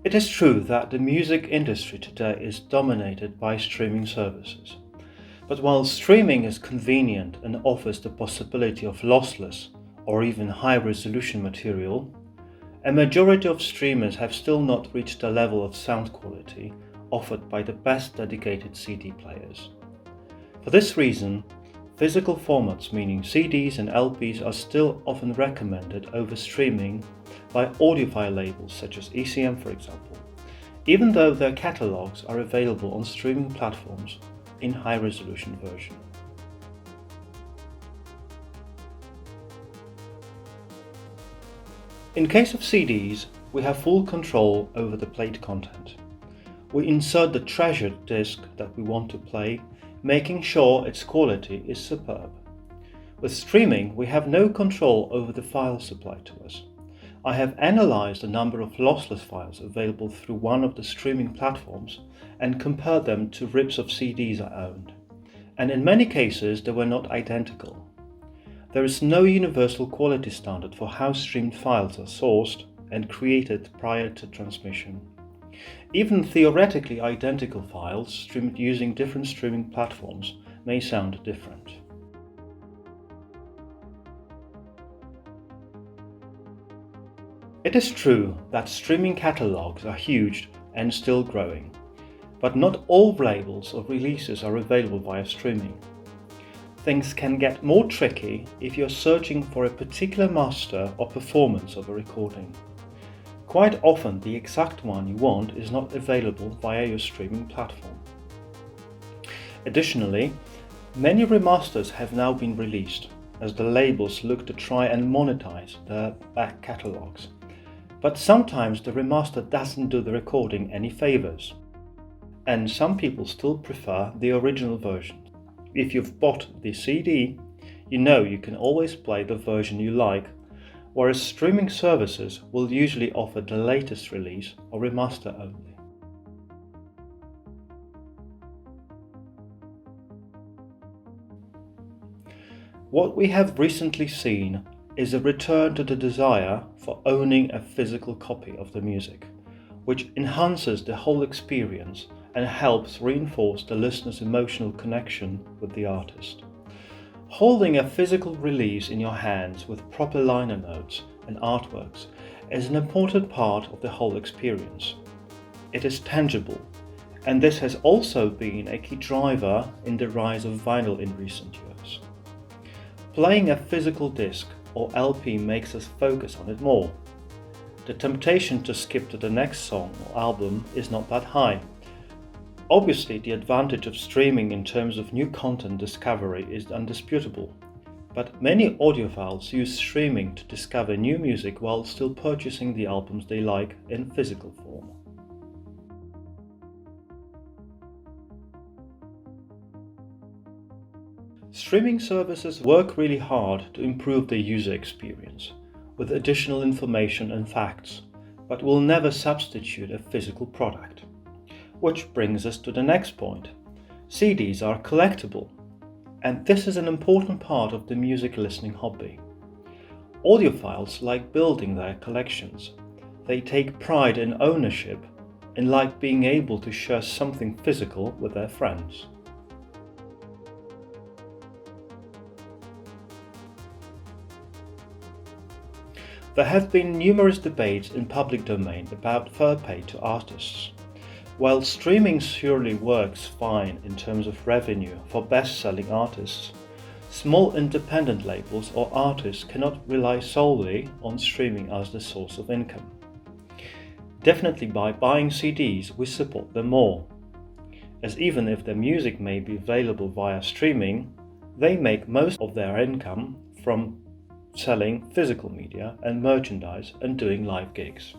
It is true that the music industry today is dominated by streaming services. But while streaming is convenient and offers the possibility of lossless or even high-resolution material, a majority of streamers have still not reached the level of sound quality offered by the best dedicated CD players. For this reason, physical formats, meaning CDs and LPs, are still often recommended over streaming by audiophile labels such as ECM, for example, even though their catalogs are available on streaming platforms in high-resolution version. In case of CDs, we have full control over the played content. We insert the treasured disc that we want to play, making sure its quality is superb. With streaming, we have no control over the files supplied to us. I have analyzed a number of lossless files available through one of the streaming platforms and compared them to rips of CDs I owned. And in many cases, they were not identical. There is no universal quality standard for how streamed files are sourced and created prior to transmission. Even theoretically identical files streamed using different streaming platforms may sound different. It is true that streaming catalogs are huge and still growing, but not all labels or releases are available via streaming. Things can get more tricky if you're searching for a particular master or performance of a recording. Quite often the exact one you want is not available via your streaming platform. Additionally, many remasters have now been released as the labels look to try and monetize their back catalogs. But sometimes the remaster doesn't do the recording any favors, and some people still prefer the original version. If you've bought the CD, you know you can always play the version you like, whereas streaming services will usually offer the latest release or remaster only. What we have recently seen is a return to the desire for owning a physical copy of the music, which enhances the whole experience and helps reinforce the listener's emotional connection with the artist. Holding a physical release in your hands with proper liner notes and artworks is an important part of the whole experience. It is tangible, and this has also been a key driver in the rise of vinyl in recent years. Playing a physical disc or LP makes us focus on it more. The temptation to skip to the next song or album is not that high. Obviously, the advantage of streaming in terms of new content discovery is undisputable, but many audiophiles use streaming to discover new music while still purchasing the albums they like in physical form. Streaming services work really hard to improve the user experience with additional information and facts, but will never substitute a physical product. Which brings us to the next point. CDs are collectible, and this is an important part of the music listening hobby. Audiophiles like building their collections. They take pride in ownership and like being able to share something physical with their friends. There have been numerous debates in public domain about fair pay to artists. While streaming surely works fine in terms of revenue for best-selling artists, small independent labels or artists cannot rely solely on streaming as the source of income. Definitely by buying CDs we support them more, as even if their music may be available via streaming, they make most of their income from selling physical media and merchandise and doing live gigs.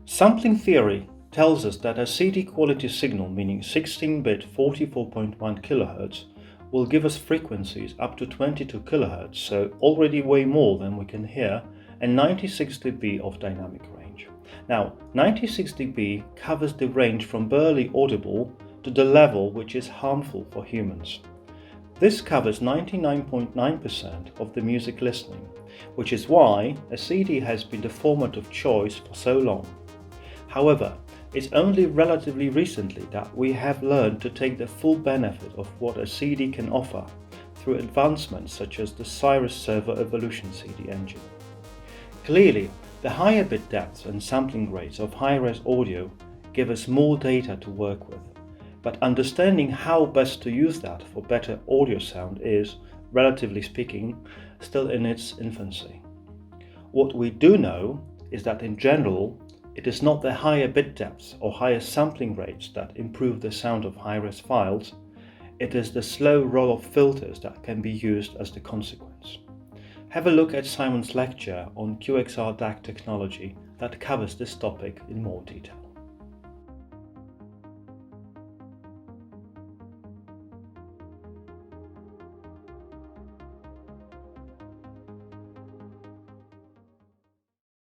Sampling theory tells us that a CD quality signal, meaning 16-bit 44.1 kHz, will give us frequencies up to 22 kHz, so already way more than we can hear, and 96 dB of dynamic range. Now, 96 dB covers the range from barely audible to the level which is harmful for humans. This covers 99.9% of the music listening, which is why a CD has been the format of choice for so long. However, it's only relatively recently that we have learned to take the full benefit of what a CD can offer through advancements such as the Cyrus Server Evolution CD engine. Clearly, the higher bit depths and sampling rates of high-res audio give us more data to work with, but understanding how best to use that for better audio sound is, relatively speaking, still in its infancy. What we do know is that in general, it is not the higher bit depths or higher sampling rates that improve the sound of high-res files, it is the slow roll-off filters that can be used as the consequence. Have a look at Simon's lecture on QXR DAC technology that covers this topic in more detail.